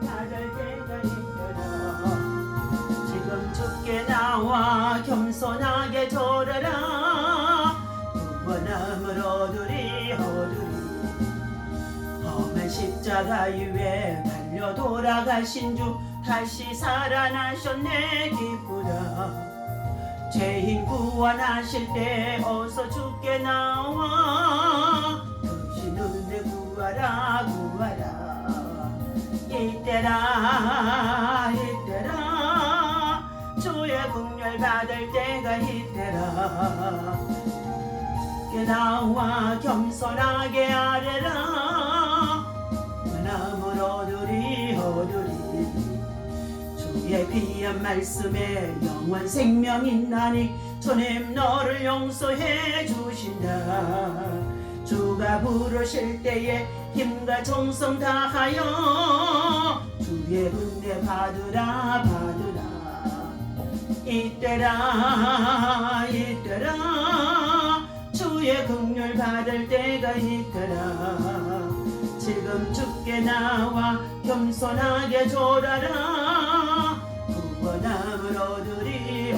받을 때가 있더라. 지금 죽게 나와 겸손하게 절하라. 구원함을 얻으리 험한 십자가 위에 달려 돌아가신 주 다시 살아나셨네 기쁘다. 죄인 구원하실 때 어서 죽게 나와 당신 은혜 구하라 이때라 주의 긍휼 받을 때가 이때라. 죽게 나와 겸손하게 아뢰라. 원함을 얻으리 주의 귀한 말씀에 영원 생명 있나니 주님 너를 용서해 주신다. 주가 부르실 때에 힘과 정성 다하여 주의 은혜 받으라 이때라 주의 긍휼 받을 때가 있더라. 지금 죽게 나와 겸손하게 졸아라. 구원함을 얻으리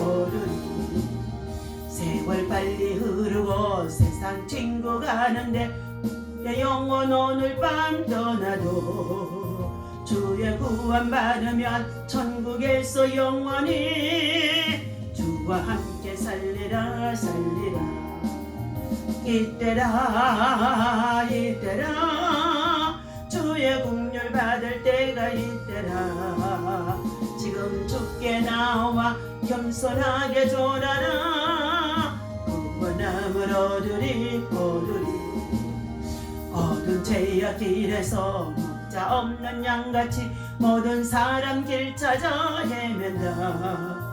세월 빨리 흐르고 세상 튕고 가는데 내 영혼 오늘 밤 떠나도 주의 구원 받으면 천국에서 영원히 주와 함께 살리라 이때라 주의 긍휼 받을 때가 이때라. 지금 죽게 나와 겸손하게 졸아라. 구원함을 얻으리 어두운 죄악 길에서 목자 없는 양같이 모든 사람 길 찾아 헤맨다.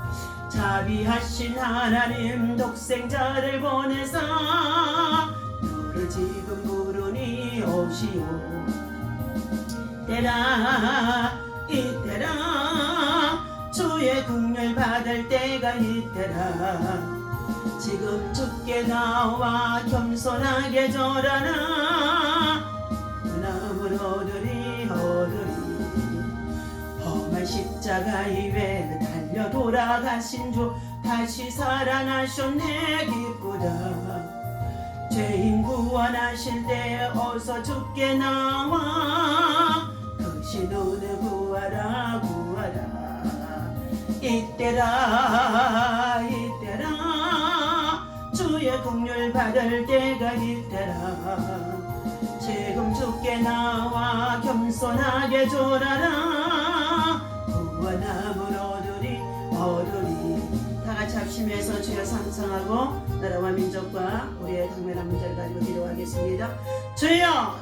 자비하신 하나님 독생자를 보내사 너를 지금 부르니 오시오. 이때라 주의 긍휼 받을 때가 이때라. 지금 죽게 나와 겸손하게 절하라. 원함을 얻으리 험한 십자가 위에 달려 돌아가신 주 다시 살아나셨네 기쁘다. 죄인 구원하실 때 어서 죽게 나와 당신 은혜 구하라 이때라 주의 긍휼 받을 때가 이때라. 지금 죽게 나와 겸손하게 졸아라. 구원함을 얻으리 다같이 합심해서 주여 상상하고 나라와 민족과 우리의 당면한 문제를 가지고 기도하겠습니다. 주여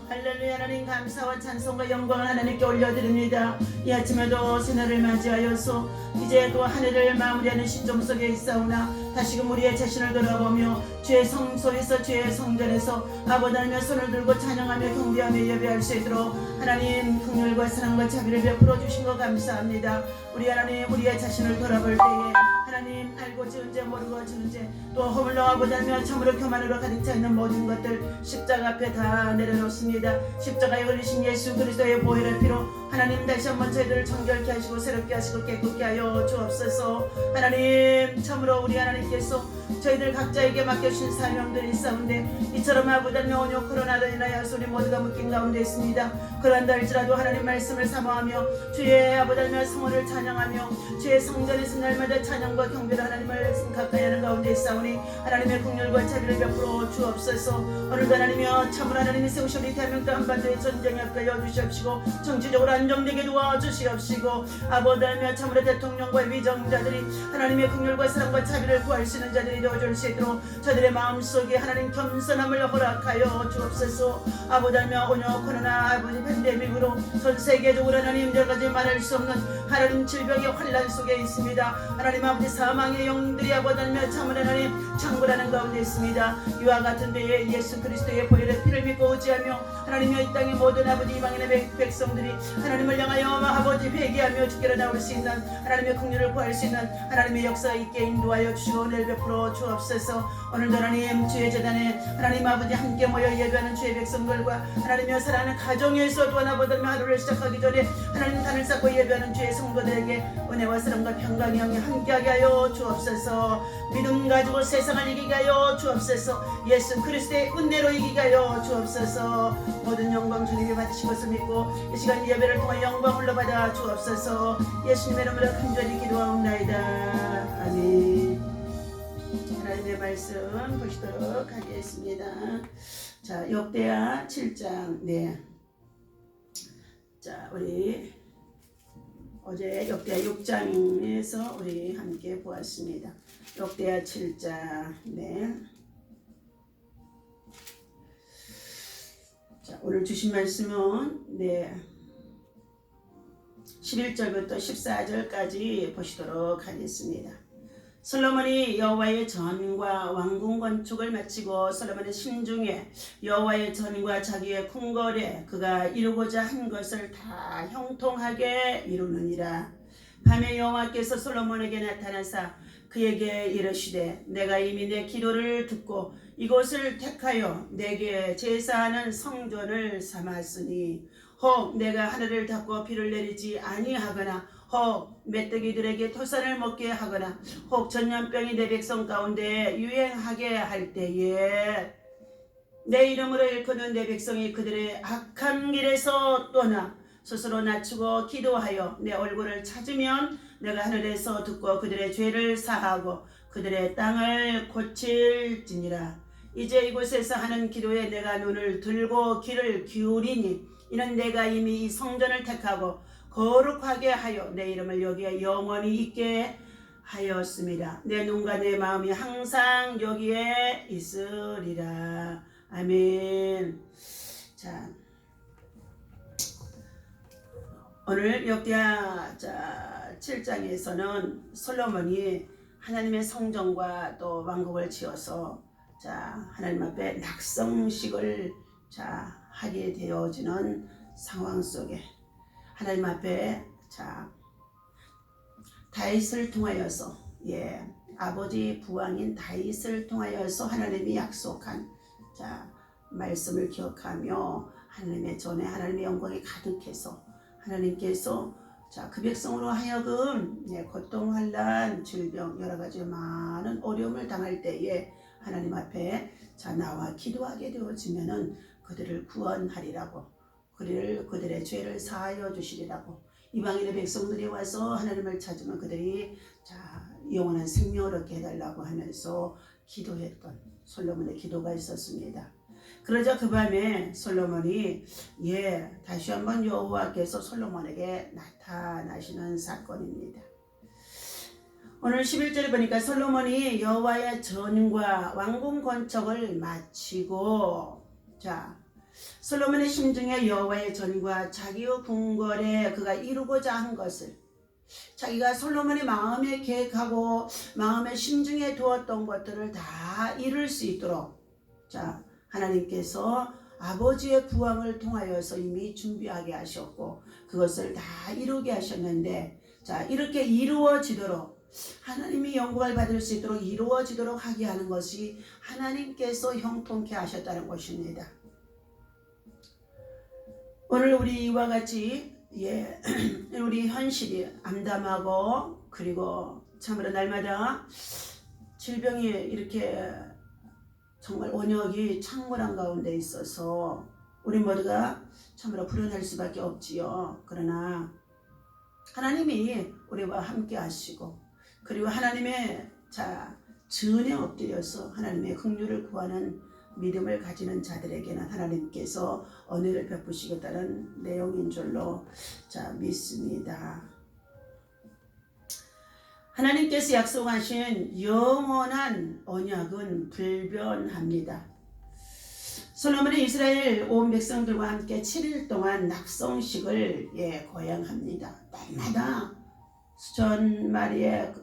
할렐루야. 하나님 감사와 찬송과 영광을 하나님께 올려드립니다. 이 아침에도 새날을 맞이하여서 이제 또 한 해를 마무리하는 시점 속에 있사오나 다시금 우리의 자신을 돌아보며 주의 성소에서 주의 성전에서 아버지 하나님의 손을 들고 찬양하며 경배하며 예배할 수 있도록 하나님 긍휼과 사랑과 자비를 베풀어 주신 것 감사합니다. 우리 하나님 우리의 자신을 돌아볼 때에 하나님 알고 지은 죄 모르고 지은 죄 또 허물로 아버지 하나님 참으로 교만으로 가득 차 있는 모든 것들 십자가 앞에 다 내려놓습니다. 십자가에 걸리신 예수 그리스도의 보혈의 피로 하나님 다시 한번 저희들을 정결케 하시고 새롭게 하시고 깨끗게 하여 주옵소서. 하나님 참으로 우리 하나님께서 저희들 각자에게 맡겨주신 사명들이 있사온데 이처럼 아버지 하나님 온유 코로나로 인하여 우리 모두가 묶인 가운데 있습니다. 그러한다 할지라도 하나님 말씀을 사모하며 주의 아버지 하나님의 성원을 찬양하며 주의 성전에서 날마다 찬양과 경배로 하나님을 가까이 하는 가운데 있사오니 하나님의 긍휼과 자비를 베풀어 주옵소서. 오늘도 하나님이여 참으로 하나님이 세우신 우리 대한민국 한반도의 전쟁에 앞가여 주시옵시고 정치적으로 안정되게 도와주시옵시고 아버지 하나님이여 참으로 대통령과 위정자들이 하나님의 긍휼과 사랑과 자비를 구할 수 있는 자들이 되어줄 수 있도록 저들의 마음속에 하나님 겸손함을 허락하여 주옵소서. 아버지 하나님이여 오늘 코로나 아버지 팬데믹으로 전 세계적으로 하나님 여러가지 말할 수 없는 하나님 질병의 환란 속에 있습니다. 하나님 아버지 사망의 영들이 아버지 하나님이여 참으로 하나님 창궐하는 가운데 있습니다. 이와 같은 데에 예수 그리스도의 보혈의 피를 믿고 의지하며 하나님이여 이 땅의 모든 아버지 이방인의 백성들이 하나님을 향하여 아버지 회개하며 주께로 나올 수 있는 하나님의 긍휼을 구할 수 있는 하나님의 역사 있게 인도하여 주시고 은혜를 베풀어 하여 주옵소서. 오늘도 하나님 주의 재단에 하나님 아버지 함께 모여 예배하는 주의 백성들과 하나님의 사랑하는 가정에서 또 하나 보다며 하루를 시작하기 전에 하나님 단을 쌓고 예배하는 주의 성도들에게 은혜와 사랑과 평강이 함께하게 하여 주옵소서. 믿음 가지고 세상을 이기게 하여 주옵소서. 예수 그리스도의 은혜로 이기게 하여 주옵소서. 모든 영광 주님이 받으신 것을 믿고 이 시간 예배를 통해 영광을 받아 주옵소서. 예수님의 이름으로 간절히 기도하옵나이다. 아멘. 하나님의 말씀 보시도록 하겠습니다. 자, 역대하 7장. 네. 자, 우리 어제 역대하 6장에서 우리 함께 보았습니다. 역대하 7장. 네. 자, 오늘 주신 말씀은 네. 11절부터 14절까지 보시도록 하겠습니다. 솔로몬이 여호와의 전과 왕궁 건축을 마치고 솔로몬의 심중에 여호와의 전과 자기의 궁궐에 그가 이루고자 한 것을 다 형통하게 이루느니라. 밤에 여호와께서 솔로몬에게 나타나사 그에게 이르시되 내가 이미 내 기도를 듣고 이곳을 택하여 내게 제사하는 성전을 삼았으니 혹 내가 하늘을 닫고 비를 내리지 아니하거나 혹 메뚜기들에게 토산을 먹게 하거나 혹 전염병이 내 백성 가운데 유행하게 할 때에 내 이름으로 일컫는 내 백성이 그들의 악한 길에서 떠나 스스로 낮추고 기도하여 내 얼굴을 찾으면 내가 하늘에서 듣고 그들의 죄를 사하고 그들의 땅을 고칠지니라. 이제 이곳에서 하는 기도에 내가 눈을 들고 귀를 기울이니 이는 내가 이미 이 성전을 택하고 거룩하게 하여 내 이름을 여기에 영원히 있게 하였습니다. 내 눈과 내 마음이 항상 여기에 있으리라. 아멘. 자, 오늘 역대하 7장에서는 솔로몬이 하나님의 성전과 또 왕국을 지어서 하나님 앞에 낙성식을 하게 되어지는 상황 속에 하나님 앞에 다윗을 통하여서 아버지 부왕인 다윗을 통하여서 하나님이 약속한 말씀을 기억하며 하나님의 전에 하나님의 영광이 가득해서 하나님께서 그 백성으로 하여금 고통, 환난, 질병 여러 가지 많은 어려움을 당할 때에 하나님 앞에 나와 기도하게 되어지면은 그들을 구원하리라고, 그들의 죄를 사하여 주시리라고, 이방인의 백성들이 와서 하나님을 찾으면 그들이 영원한 생명을 얻게 해달라고 하면서 기도했던 솔로몬의 기도가 있었습니다. 그러자 그 밤에 솔로몬이 다시 한번 여호와께서 솔로몬에게 나타나시는 사건입니다. 오늘 11절에 보니까 솔로몬이 여호와의 전과 왕궁 건축을 마치고 솔로몬의 심중에 여호와의 전과 자기의 궁궐에 그가 이루고자 한 것을 자기가 솔로몬의 마음에 계획하고 마음의 심중에 두었던 것들을 다 이룰 수 있도록 하나님께서 아버지의 부왕을 통하여서 이미 준비하게 하셨고 그것을 다 이루게 하셨는데 이렇게 이루어지도록 하나님이 영광을 받을 수 있도록 이루어지도록 하게 하는 것이 하나님께서 형통케 하셨다는 것입니다. 오늘 우리와 같이 우리 현실이 암담하고 그리고 참으로 날마다 질병이 이렇게 정말 원역이 창궐한 가운데 있어서 우리 모두가 참으로 불안할 수밖에 없지요. 그러나 하나님이 우리와 함께 하시고 그리고 하나님의 전에 엎드려서 하나님의 긍휼을 구하는 믿음을 가지는 자들에게는 하나님께서 은혜를 베푸시겠다는 내용인 줄로 믿습니다. 하나님께서 약속하신 영원한 언약은 불변합니다. 솔로몬이 이스라엘 온 백성들과 함께 7일 동안 낙성식을 거행합니다. 날마다 수천 마리의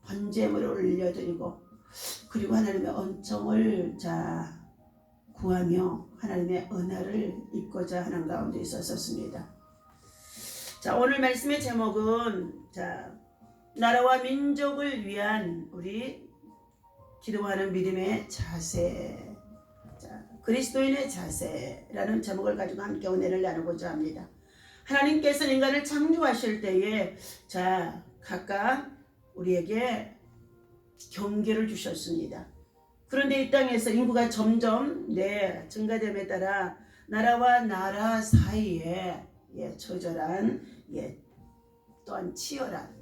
번제물을 올려드리고 그리고 하나님의 은총을 구하며 하나님의 은혜를 입고자 하는 가운데 있었습니다. 오늘 말씀의 제목은 나라와 민족을 위한 우리 기도하는 믿음의 자세, 자, 그리스도인의 자세라는 제목을 가지고 함께 은혜를 나누고자 합니다. 하나님께서는 인간을 창조하실 때에 자 각각 우리에게 경계를 주셨습니다. 그런데 이 땅에서 인구가 점점 증가됨에 따라 나라와 나라 사이에 처절한 또한 치열한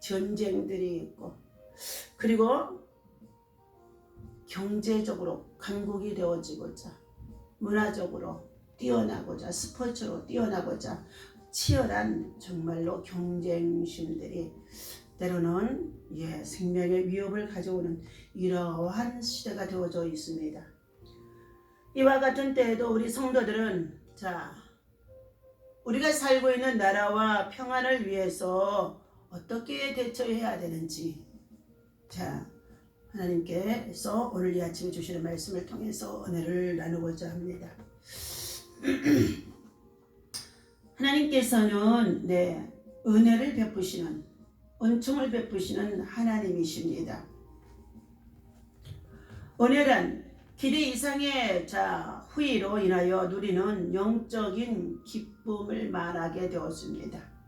전쟁들이 있고, 그리고 경제적으로 강국이 되어지고자, 문화적으로 뛰어나고자, 스포츠로 뛰어나고자 치열한 정말로 경쟁심들이 때로는 생명의 위협을 가져오는 이러한 시대가 되어져 있습니다. 이와 같은 때에도 우리 성도들은 우리가 살고 있는 나라와 평안을 위해서 어떻게 대처해야 되는지 하나님께서 오늘 이 아침에 주시는 말씀을 통해서 은혜를 나누고자 합니다. 하나님께서는 은혜를 베푸시는, 은총을 베푸시는 하나님이십니다. 은혜란 기대 이상의 후의로 인하여 누리는 영적인 기쁨을 말하게 되었습니다.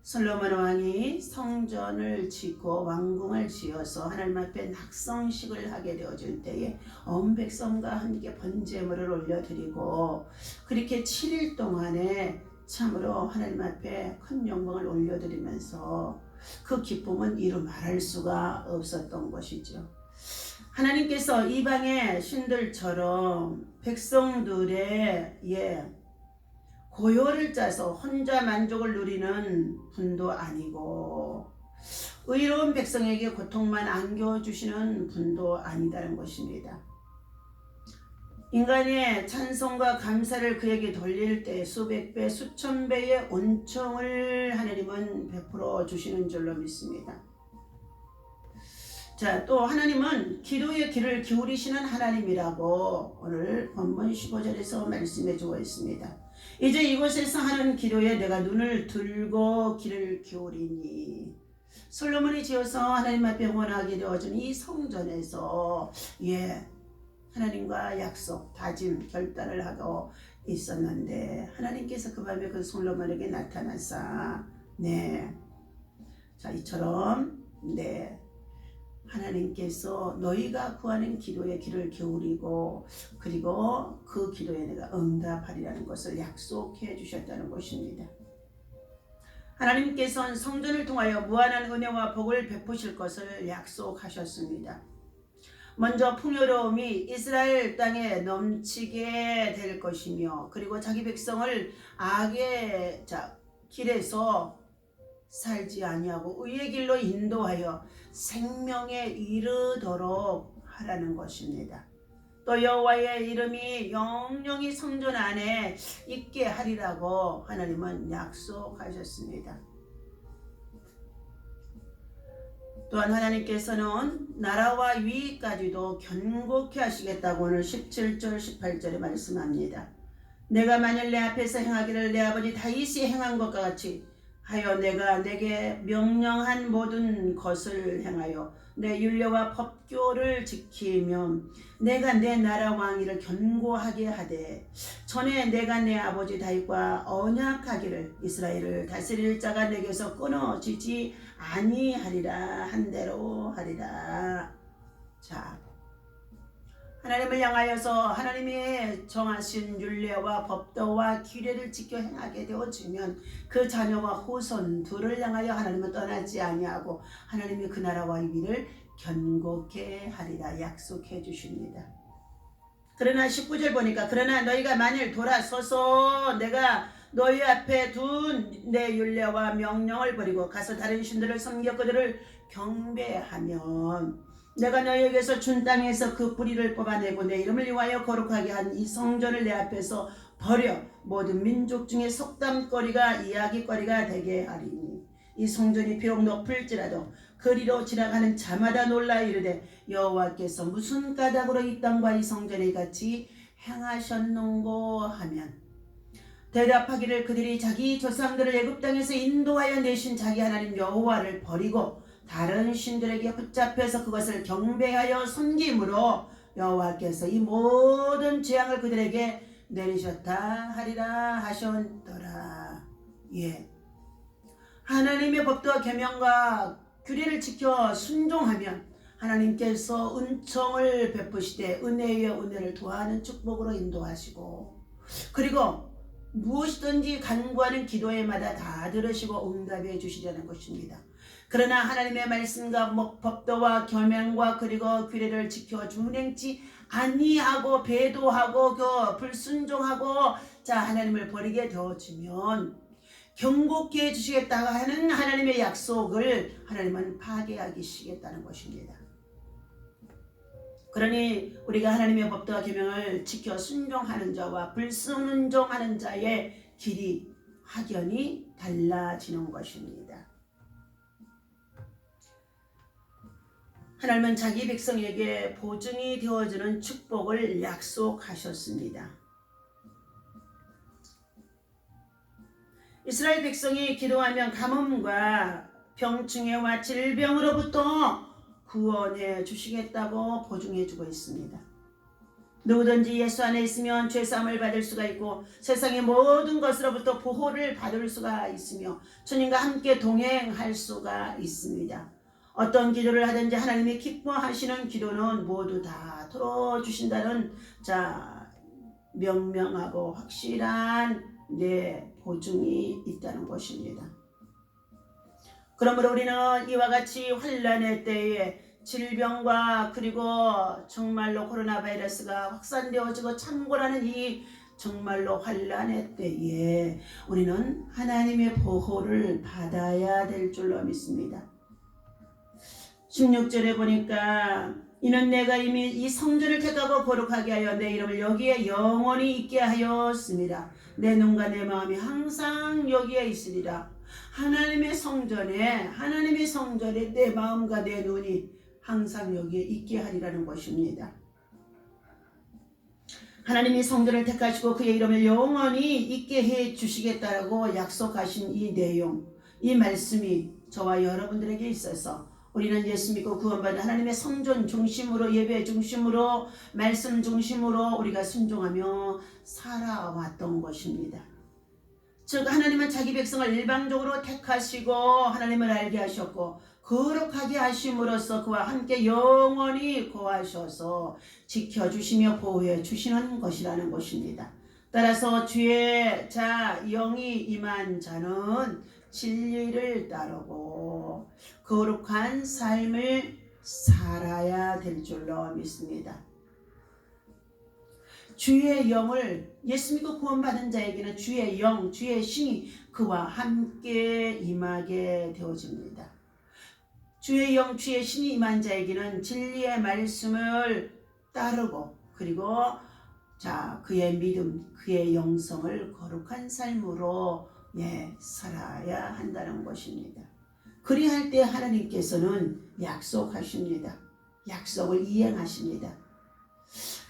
솔로몬 왕이 성전을 짓고 왕궁을 지어서 하나님 앞에 낙성식을 하게 되어질 때에 온 백성과 함께 번제물을 올려드리고, 그렇게 7일 동안에 참으로 하나님 앞에 큰 영광을 올려드리면서 그 기쁨은 이루 말할 수가 없었던 것이죠. 하나님께서 이방의 신들처럼 백성들의 고요를 짜서 혼자 만족을 누리는 분도 아니고, 의로운 백성에게 고통만 안겨주시는 분도 아니다는 것입니다. 인간의 찬송과 감사를 그에게 돌릴 때 수백 배, 수천 배의 은총을 하나님은 베풀어 주시는 줄로 믿습니다. 또 하나님은 기도의 귀를 기울이시는 하나님이라고 오늘 본문 15절에서 말씀해 주고 있습니다. 이제 이곳에서 하는 기도에 내가 눈을 들고 귀를 기울이니, 솔로몬이 지어서 하나님 앞에 원하게 되어진 이 성전에서 하나님과 약속, 다짐, 결단을 하고 있었는데, 하나님께서 그 밤에 그 솔로몬에게 나타나사 이처럼 하나님께서 너희가 구하는 기도에 귀를 기울이고, 그리고 그 기도에 내가 응답하리라는 것을 약속해 주셨다는 것입니다. 하나님께서는 성전을 통하여 무한한 은혜와 복을 베푸실 것을 약속하셨습니다. 먼저 풍요로움이 이스라엘 땅에 넘치게 될 것이며, 그리고 자기 백성을 악의 길에서 살지 아니하고 의의 길로 인도하여 생명에 이르도록 하라는 것입니다. 또 여호와의 이름이 영영이 성전 안에 있게 하리라고 하나님은 약속하셨습니다. 또한 하나님께서는 나라와 위까지도 견고케 하시겠다고 오늘 17절 18절에 말씀합니다. 내가 만일 내 앞에서 행하기를 내 아버지 다윗이 행한 것과 같이 하여 내가 내게 명령한 모든 것을 행하여 내 율례와 법교를 지키며 내가 내 나라 왕위를 견고하게 하되, 전에 내가 내 아버지 다윗과 언약하기를 이스라엘을 다스릴 자가 내게서 끊어지지 아니하리라 한 대로 하리라. 하나님을 향하여서 하나님의 정하신 율례와 법도와 규례를 지켜 행하게 되어지면 그 자녀와 후손들을 향하여 하나님은 떠나지 아니하고 하나님이 그 나라와 위를 견고케 하리라 약속해 주십니다. 그러나 19절 보니까 그러나 너희가 만일 돌아서서 내가 너희 앞에 둔 내 율례와 명령을 버리고 가서 다른 신들을 섬겨 그들을 경배하면 내가 너희에게서 준 땅에서 그 뿌리를 뽑아내고 내 이름을 위하여 거룩하게 한 이 성전을 내 앞에서 버려 모든 민족 중에 속담거리가 이야기거리가 되게 하리니, 이 성전이 비록 높을지라도 그리로 지나가는 자마다 놀라 이르되 여호와께서 무슨 까닭으로 이 땅과 이 성전에 같이 행하셨는고 하면, 대답하기를 그들이 자기 조상들을 애굽 땅에서 인도하여 내신 자기 하나님 여호와를 버리고 다른 신들에게 붙잡혀서 그것을 경배하여 섬김으로 여호와께서 이 모든 재앙을 그들에게 내리셨다 하리라 하셨더라. 예. 하나님의 법도와 계명과 규례를 지켜 순종하면 하나님께서 은총을 베푸시되 은혜 위에 은혜를 더하는 축복으로 인도하시고, 그리고 무엇이든지 간구하는 기도에마다 다 들으시고 응답해 주시려는 것입니다. 그러나 하나님의 말씀과 법도와 계명과 그리고 규례를 지켜 준행치 아니하고 배도하고 불순종하고 하나님을 버리게 되어지면 경고케 해주시겠다 하는 하나님의 약속을 하나님은 파괴하시겠다는 것입니다. 그러니 우리가 하나님의 법도와 계명을 지켜 순종하는 자와 불순종하는 자의 길이 확연히 달라지는 것입니다. 하나님은 자기 백성에게 보증이 되어주는 축복을 약속하셨습니다. 이스라엘 백성이 기도하면 가뭄과 병충해와 질병으로부터 구원해 주시겠다고 보증해 주고 있습니다. 누구든지 예수 안에 있으면 죄사함을 받을 수가 있고 세상의 모든 것으로부터 보호를 받을 수가 있으며 주님과 함께 동행할 수가 있습니다. 어떤 기도를 하든지 하나님이 기뻐하시는 기도는 모두 다 들어주신다는 명명하고 확실한 보증이 있다는 것입니다. 그러므로 우리는 이와 같이 환난의 때에 질병과 그리고 정말로 코로나 바이러스가 확산되어지고 창궐하는 이 정말로 환난의 때에 우리는 하나님의 보호를 받아야 될 줄로 믿습니다. 16절에 보니까 이는 내가 이미 이 성전을 택하고 거룩하게 하여 내 이름을 여기에 영원히 있게 하였습니다. 내 눈과 내 마음이 항상 여기에 있으리라. 하나님의 성전에 내 마음과 내 눈이 항상 여기에 있게 하리라는 것입니다. 하나님이 성전을 택하시고 그의 이름을 영원히 있게 해 주시겠다라고 약속하신 이 내용, 이 말씀이 저와 여러분들에게 있어서 우리는 예수 믿고 구원받은 하나님의 성전 중심으로, 예배 중심으로, 말씀 중심으로 우리가 순종하며 살아왔던 것입니다. 즉 하나님은 자기 백성을 일방적으로 택하시고 하나님을 알게 하셨고 거룩하게 하심으로써 그와 함께 영원히 거하셔서 지켜주시며 보호해 주시는 것이라는 것입니다. 따라서 주의 영이 임한 자는 진리를 따르고 거룩한 삶을 살아야 될 줄로 믿습니다. 주의 영을 예수 믿고 구원받은 자에게는 주의 영, 주의 신이 그와 함께 임하게 되어집니다. 주의 영, 주의 신이 임한 자에게는 진리의 말씀을 따르고 그리고 그의 믿음, 그의 영성을 거룩한 삶으로 살아야 한다는 것입니다. 그리할 때 하나님께서는 약속하십니다. 약속을 이행하십니다.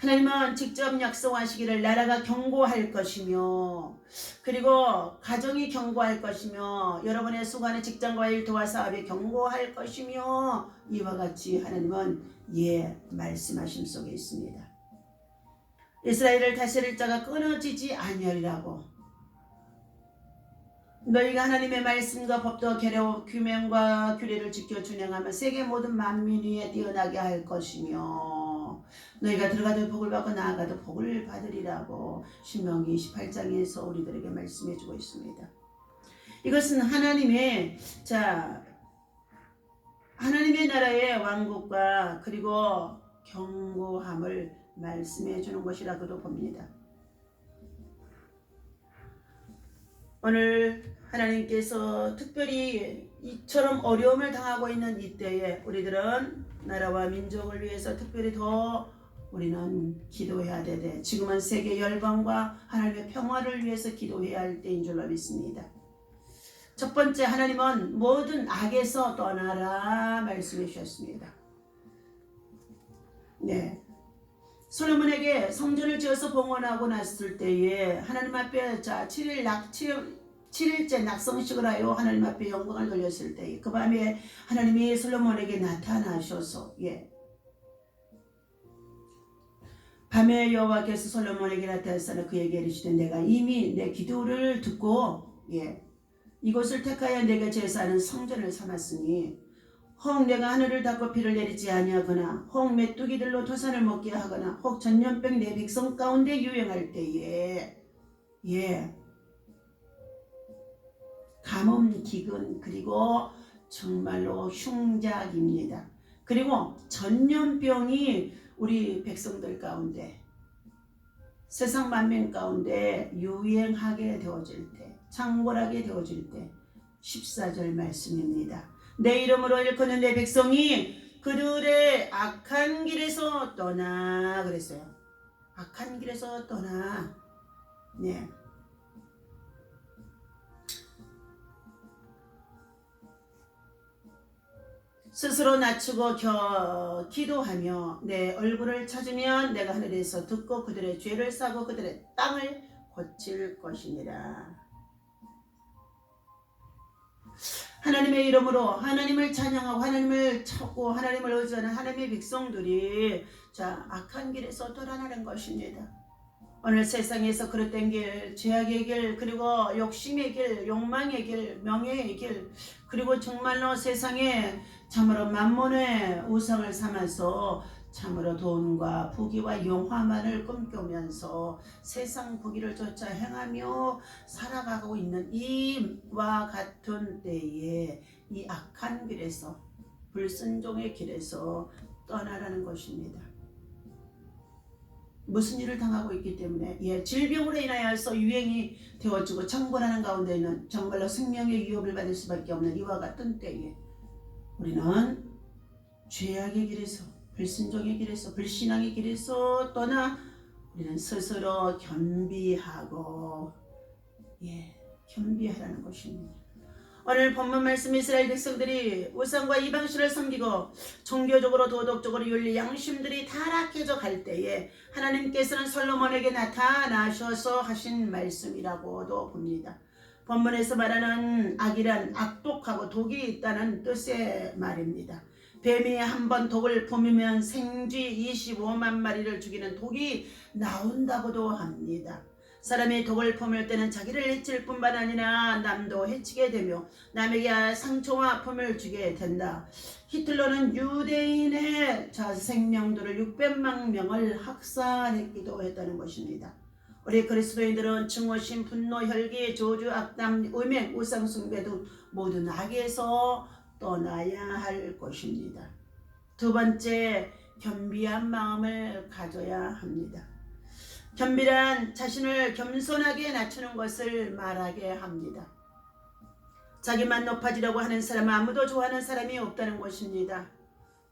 하나님은 직접 약속하시기를 나라가 견고할 것이며 그리고 가정이 견고할 것이며 여러분의 수고하는 직장과 일터와 사업이 견고할 것이며 이와 같이 하나님은 말씀하심 속에 있습니다. 이스라엘을 다스릴 자가 끊어지지 아니하리라고. 너희가 하나님의 말씀과 법도와 규명과 규례를 지켜 준행하며 세계 모든 만민 위에 뛰어나게 할 것이며 너희가 들어가도 복을 받고 나아가도 복을 받으리라고 신명기 28장에서 우리들에게 말씀해 주고 있습니다. 이것은 하나님의 나라의 왕국과 그리고 견고함을 말씀해 주는 것이라고도 봅니다. 오늘 하나님께서 특별히 이처럼 어려움을 당하고 있는 이때에 우리들은 나라와 민족을 위해서 특별히 더 우리는 기도해야 되되 지금은 세계 열방과 하나님의 평화를 위해서 기도해야 할 때인 줄로 믿습니다. 첫 번째, 하나님은 모든 악에서 떠나라 말씀해 주셨습니다. 솔로몬에게 성전을 지어서 봉헌하고 났을 때에 하나님 앞에 7일 7일째 낙성식을 하여 하나님 앞에 영광을 돌렸을 때 그 밤에 하나님이 솔로몬에게 나타나셔서 밤에 여호와께서 솔로몬에게 나타나서 그에게 이르시되 내가 이미 내 기도를 듣고 이곳을 택하여 내가 제사하는 성전을 삼았으니 혹 내가 하늘을 닫고 비를 내리지 아니하거나 혹 메뚜기들로 토산을 먹게 하거나 혹 전염병 내 백성 가운데 유행할 때에 가뭄 기근 그리고 정말로 흉작입니다. 그리고 전염병이 우리 백성들 가운데 세상 만민 가운데 유행하게 되어질 때 창궐하게 되어질 때 14절 말씀입니다. 내 이름으로 일컫는 내 백성이 그들의 악한 길에서 떠나 그랬어요. 악한 길에서 떠나. 스스로 낮추고 기도하며 내 얼굴을 찾으면 내가 하늘에서 듣고 그들의 죄를 사고 그들의 땅을 고칠 것이니라. 하나님의 이름으로 하나님을 찬양하고 하나님을 찾고 하나님을 의지하는 하나님의 백성들이 악한 길에서 돌아나는 것입니다. 오늘 세상에서 그릇된 길, 죄악의 길, 그리고 욕심의 길, 욕망의 길, 명예의 길, 그리고 정말로 세상에 참으로 만몬의 우상을 삼아서 참으로 돈과 부귀와 영화만을 꿈꾸면서 세상 부귀를 쫓아 행하며 살아가고 있는 이와 같은 때에 이 악한 길에서 불순종의 길에서 떠나라는 것입니다. 무슨 일을 당하고 있기 때문에 질병으로 인하여서 유행이 되어지고 창궐하는 가운데는 정말로 생명의 위협을 받을 수밖에 없는 이와 같은 때에 우리는 죄악의 길에서 불순종의 길에서 불신앙의 길에서 떠나 우리는 스스로 겸비하고 겸비하라는 것입니다. 오늘 본문 말씀 이스라엘 백성들이 우상과 이방신을 섬기고 종교적으로 도덕적으로 윤리 양심들이 타락해져 갈 때에 하나님께서는 솔로몬에게 나타나셔서 하신 말씀이라고도 봅니다. 본문에서 말하는 악이란 악독하고 독이 있다는 뜻의 말입니다. 뱀이 한번 독을 품으면 생쥐 25만 마리를 죽이는 독이 나온다고도 합니다. 사람이 독을 품을 때는 자기를 해칠 뿐만 아니라 남도 해치게 되며 남에게 상처와 아픔을 주게 된다. 히틀러는 유대인의 생명들을 600만 명을 학살했기도 했다는 것입니다. 우리 그리스도인들은 증오심, 분노, 혈기, 저주, 악담, 음행, 우상 숭배 등 모든 악에서 떠나야 할 것입니다. 두 번째, 겸비한 마음을 가져야 합니다. 겸비란 자신을 겸손하게 낮추는 것을 말하게 합니다. 자기만 높아지려고 하는 사람은 아무도 좋아하는 사람이 없다는 것입니다.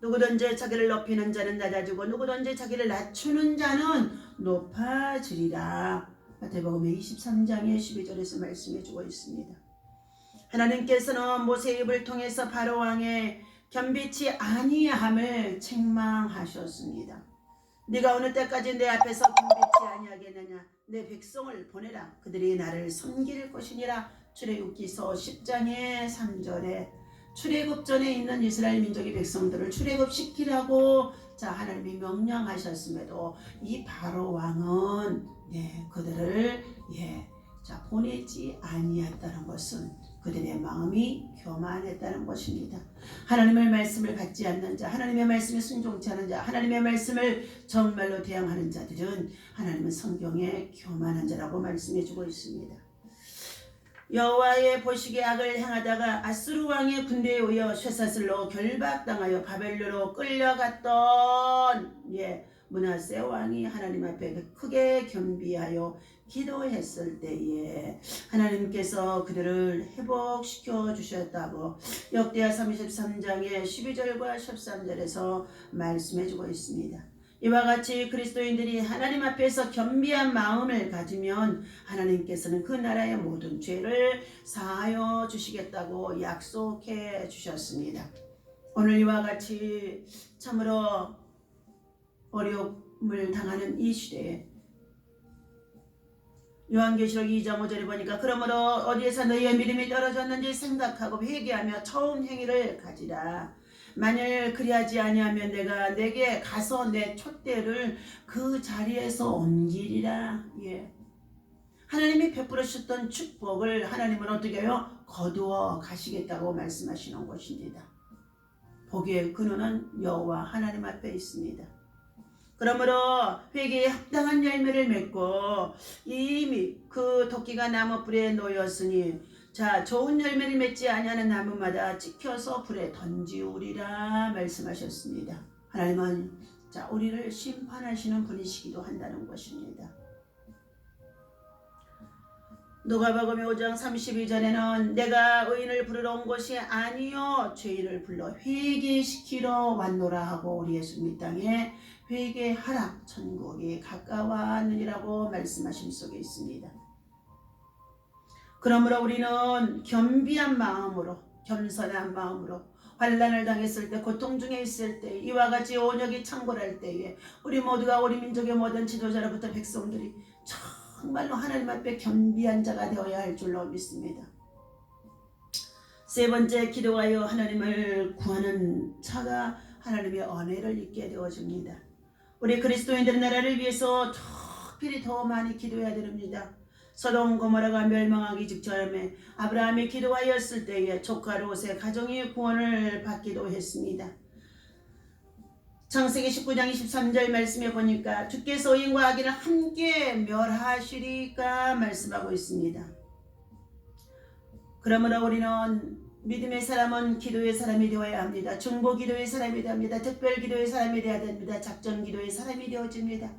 누구든지 자기를 높이는 자는 낮아지고 누구든지 자기를 낮추는 자는 높아지리라. 마태복음 23장의 12절에서 말씀해 주고 있습니다. 하나님께서는 모세의 입을 통해서 바로 왕의 겸비치 아니함을 책망하셨습니다. 네가 어느 때까지 내 앞에서 겸비치 아니하겠느냐. 내 백성을 보내라. 그들이 나를 섬길 것이니라. 출애굽기서 10장의 3절에 출애굽 전에 있는 이스라엘 민족의 백성들을 출애굽시키라고 하나님이 명령하셨음에도 이 바로 왕은 그들을 보내지 아니했다는 것은 그들의 마음이 교만했다는 것입니다. 하나님의 말씀을 받지 않는 자, 하나님의 말씀에 순종치 않은 자, 하나님의 말씀을 정말로 대항하는 자들은 하나님은 성경에 교만한 자라고 말씀해 주고 있습니다. 여호와의 보시기에 악을 행하다가 아수르 왕의 군대에 의해 쇠사슬로 결박당하여 바벨론으로 끌려갔던 므낫세 왕이 하나님 앞에 크게 겸비하여 기도했을 때에 하나님께서 그들을 회복시켜 주셨다고 역대하 33장의 12절과 13절에서 말씀해 주고 있습니다. 이와 같이 그리스도인들이 하나님 앞에서 겸비한 마음을 가지면 하나님께서는 그 나라의 모든 죄를 사하여 주시겠다고 약속해 주셨습니다. 오늘 이와 같이 참으로 어려움을 당하는 이 시대에 요한계시록 2장 5절에 보니까 그러므로 어디에서 너희의 믿음이 떨어졌는지 생각하고 회개하며 처음 행위를 가지라. 만일 그리하지 아니하면 내가 내게 가서 내 촛대를 그 자리에서 옮기리라. 예. 하나님이 베풀으셨던 축복을 하나님은 어떻게 해요? 거두어 가시겠다고 말씀하시는 것입니다. 복의 근원은 여호와 하나님 앞에 있습니다. 그러므로 회개에 합당한 열매를 맺고 이미 그 도끼가 나무 불에 놓였으니 자 좋은 열매를 맺지 아니하는 나무마다 찍혀서 불에 던지우리라 말씀하셨습니다. 하나님은 자 우리를 심판하시는 분이시기도 한다는 것입니다. 누가복음 5장 32절에는 내가 의인을 부르러 온 것이 아니요 죄인을 불러 회개시키러 왔노라 하고 우리 예수님 땅에 회개하라 천국이 가까워하느니라고 말씀하신 속에 있습니다. 그러므로 우리는 겸비한 마음으로 겸손한 마음으로 환난을 당했을 때 고통 중에 있을 때 이와 같이 온역이 창궐할 때에 우리 모두가 우리 민족의 모든 지도자로부터 백성들이 정말로 하나님 앞에 겸비한 자가 되어야 할 줄로 믿습니다. 세 번째 기도하여 하나님을 구하는 자가 하나님의 은혜를 입게 되어집니다. 우리 그리스도인들의 나라를 위해서 특별히 더 많이 기도해야 됩니다. 소돔 고모라가 멸망하기 직전에 아브라함이 기도하였을 때에 조카 롯의 가정이 구원을 받기도 했습니다. 창세기 19장 23절 말씀에 보니까 주께서 의인과 악인을 함께 멸하시리까 말씀하고 있습니다. 그러므로 우리는 믿음의 사람은 기도의 사람이 되어야 합니다. 중보 기도의 사람이 되어야 합니다. 특별 기도의 사람이 되어야 됩니다. 작전 기도의 사람이 되어집니다.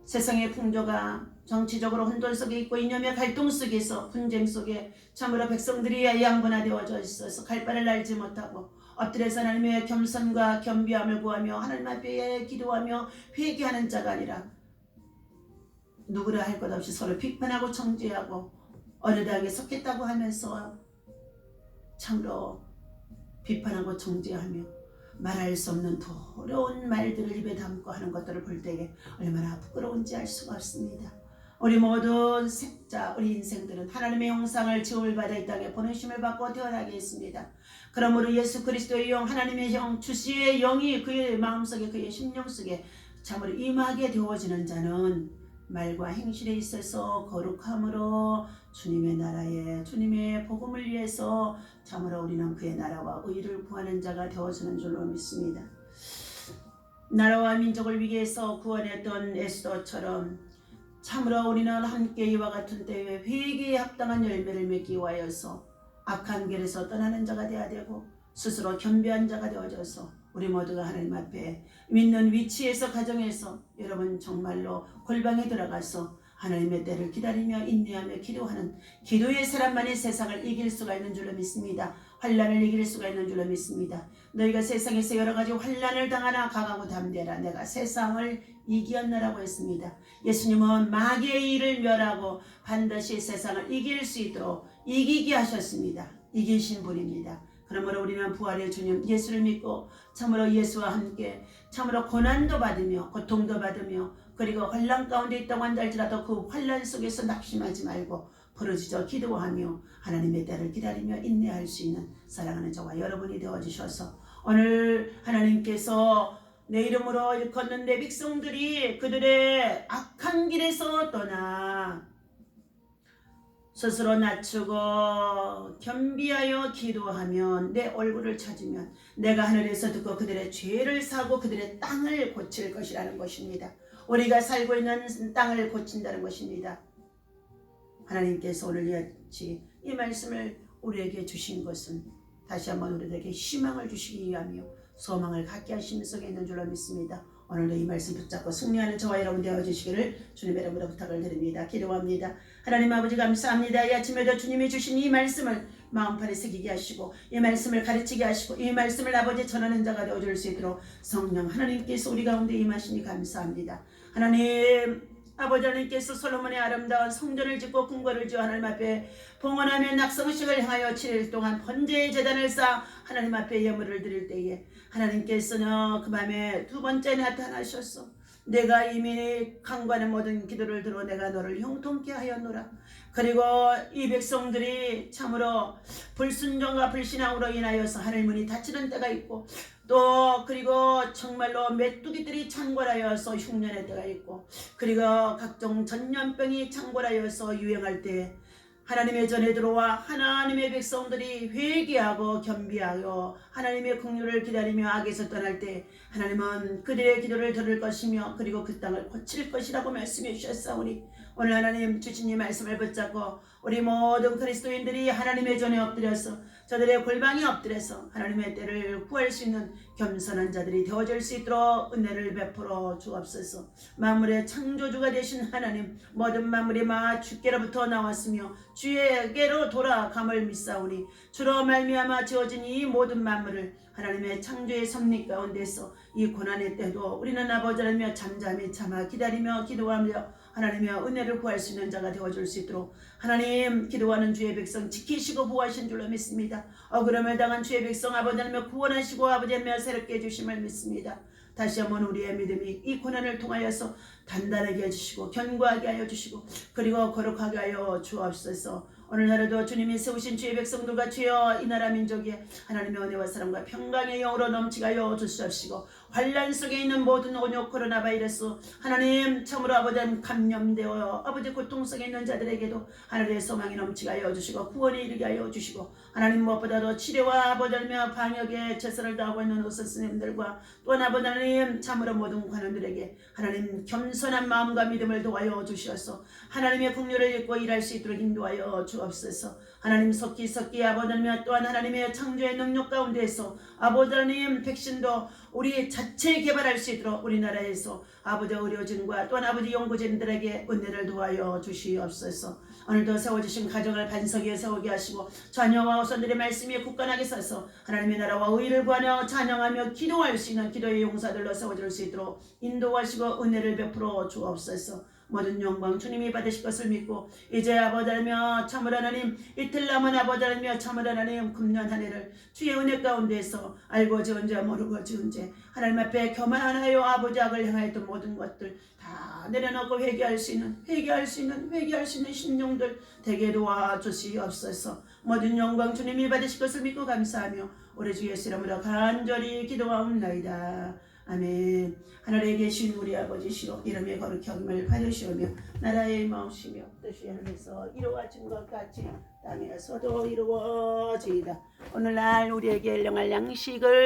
세상의 풍조가 정치적으로 혼돈 속에 있고 이념의 갈등 속에서 분쟁 속에 참으로 백성들이 양분화되어져 있어서 갈 바를 알지 못하고 엎드려서 하나님의 겸손과 겸비함을 구하며 하나님 앞에 기도하며 회개하는 자가 아니라 누구라 할 것 없이 서로 비판하고 정죄하고 어느 당에 속했다고 하면서 참으로 비판하고 정죄하며 말할 수 없는 더러운 말들을 입에 담고 하는 것들을 볼 때에 얼마나 부끄러운지 알 수가 없습니다. 우리 모든 색자 우리 인생들은 하나님의 형상을 지음을 받아 이 땅에 보내심을 받고 태어나게 했습니다. 그러므로 예수 그리스도의 영 하나님의 영 주시의 영이 그의 마음속에 그의 심령 속에 참으로 임하게 되어지는 자는 말과 행실에 있어서 거룩함으로 주님의 나라에 주님의 복음을 위해서 참으로 우리는 그의 나라와 의를 구하는 자가 되어지는 줄로 믿습니다. 나라와 민족을 위해서 구원했던 에스더처럼 참으로 우리는 함께 이와 같은 때에 회개에 합당한 열매를 맺기 위하여서 악한 길에서 떠나는 자가 되어야 되고 스스로 겸비한 자가 되어져서 우리 모두가 하나님 앞에 믿는 위치에서 가정에서 여러분 정말로 골방에 들어가서 하나님의 때를 기다리며 인내하며 기도하는 기도의 사람만이 세상을 이길 수가 있는 줄로 믿습니다. 환난을 이길 수가 있는 줄로 믿습니다. 너희가 세상에서 여러 가지 환난을 당하나 강하고 담대라 내가 세상을 이기었노라고 했습니다. 예수님은 마귀의 일을 멸하고 반드시 세상을 이길 수 있도록 이기게 하셨습니다. 이기신 분입니다. 그러므로 우리는 부활의 주님 예수를 믿고 참으로 예수와 함께 참으로 고난도 받으며 고통도 받으며 그리고 환난 가운데 있다고 한다 할지라도 그 환난 속에서 낙심하지 말고 부르짖어 기도하며 하나님의 때를 기다리며 인내할 수 있는 사랑하는 저와 여러분이 되어주셔서 오늘 하나님께서 내 이름으로 일컫는 내 백성들이 그들의 악한 길에서 떠나 스스로 낮추고 겸비하여 기도하면 내 얼굴을 찾으면 내가 하늘에서 듣고 그들의 죄를 사고 그들의 땅을 고칠 것이라는 것입니다. 우리가 살고 있는 땅을 고친다는 것입니다. 하나님께서 오늘 같이 이 말씀을 우리에게 주신 것은 다시 한번 우리에게 희망을 주시기 위하며 소망을 갖게 하시는 속에 있는 줄로 믿습니다. 오늘도 이 말씀 붙잡고 승리하는 저와 여러분 되어주시기를 주님의 이름으로 부탁을 드립니다. 기도합니다. 하나님 아버지 감사합니다. 이 아침에도 주님이 주신 이 말씀을 마음판에 새기게 하시고 이 말씀을 가르치게 하시고 이 말씀을 아버지 전하는 자가 되어줄 수 있도록 성령 하나님께서 우리 가운데 임하시니 감사합니다. 하나님 아버지 하나님께서 솔로몬의 아름다운 성전을 짓고 궁궐을 지어 하나님 앞에 봉헌하며 낙성식을 향하여 7일 동안 번제의 제단을 쌓아 하나님 앞에 예물을 드릴 때에 하나님께서는 그 밤에 두 번째 나타나셔서 내가 이미 간구하는 모든 기도를 들어 내가 너를 형통케 하였노라. 그리고 이 백성들이 참으로 불순종과 불신앙으로 인하여서 하늘 문이 닫히는 때가 있고, 또 그리고 정말로 메뚜기들이 창궐하여서 흉년의 때가 있고, 그리고 각종 전염병이 창궐하여서 유행할 때 하나님의 전에 들어와 하나님의 백성들이 회개하고 겸비하여 하나님의 긍휼을 기다리며 악에서 떠날 때 하나님은 그들의 기도를 들을 것이며 그리고 그 땅을 고칠 것이라고 말씀해 주셨사오니, 오늘 하나님 주신 이 말씀을 붙잡고 우리 모든 그리스도인들이 하나님의 전에 엎드려서 저들의 골방에 엎드려서 하나님의 때를 구할 수 있는 겸손한 자들이 되어질 수 있도록 은혜를 베풀어 주옵소서. 만물의 창조주가 되신 하나님, 모든 만물이 주께로부터 나왔으며 주에게로 돌아감을 믿사오니, 주로 말미암아 지어진 이 모든 만물을 하나님의 창조의 섭리 가운데서 이 고난의 때도 우리는 아버지 하나님여 잠잠히 참아 기다리며 기도하며 하나님의 은혜를 구할 수 있는 자가 되어줄 수 있도록 하나님, 기도하는 주의 백성 지키시고 보호하신 줄로 믿습니다. 억울함을 당한 주의 백성 아버지 하나님여 구원하시고 아버지 하나님여 새롭게 해주심을 믿습니다. 다시 한번 우리의 믿음이 이 고난을 통하여서 단단하게 해주시고 견고하게 하여 주시고 그리고 거룩하게 하여 주옵소서. 오늘 하루도 주님이 세우신 주의 백성들과 주여 이 나라 민족이 하나님의 은혜와 사랑과 평강의 영으로 넘치게 하여 주시옵시고, 환난 속에 있는 모든 온욕 코로나 바이러스 하나님 참으로 아버지 감염되어 아버지 고통 속에 있는 자들에게도 하늘의 소망이 넘치게 하여 주시고 구원에 이르게 하여 주시고, 하나님 무엇보다도 치료와 아버지 하나님 방역에 최선을 다하고 있는 의사 선생님들과 또한 아버지 하나님 참으로 모든 관원들에게 하나님 겸손한 마음과 믿음을 도와여 주시어서 하나님의 긍휼을 읽고 일할 수 있도록 인도하여 주옵소서. 하나님 속기 아버지 하나님 또한 하나님의 창조의 능력 가운데에서 아버지 하나님 백신도 우리 자체 개발할 수 있도록 우리나라에서 아버지 의료진과 또한 아버지 연구진들에게 은혜를 도와여 주시옵소서. 오늘도 세워주신 가정을 반석 위에 세우게 하시고 자녀와 후손들의 말씀에 굳건하게 서서 하나님의 나라와 의를 구하며 찬양하며 기도할 수 있는 기도의 용사들로 세워줄 수 있도록 인도하시고 은혜를 베풀어 주옵소서. 모든 영광 주님이 받으실 것을 믿고 이제 아버지 하나님 참으로 하나님 이틀 남은 아버지 하나님 참으로 하나님 금년 한 해를 주의 은혜 가운데서 알고 지은 자 모르고 지은 자 하나님 앞에 교만하여 아버지 악을 행하였던 모든 것들 다 내려놓고 회개할 수 있는 심령들 되게 도와주시옵소서. 모든 영광 주님이 받으실 것을 믿고 감사하며 우리 주 예수 이름으로 간절히 기도하옵나이다. 아멘. 하늘에 계신 우리 아버지시여 이름의 거룩히 여김을 받으시오며 나라의 마음이시며 뜻이 하늘에서 이루어진 것 같이 땅에서도 이루어지이다. 오늘날 우리에게 일용할 양식을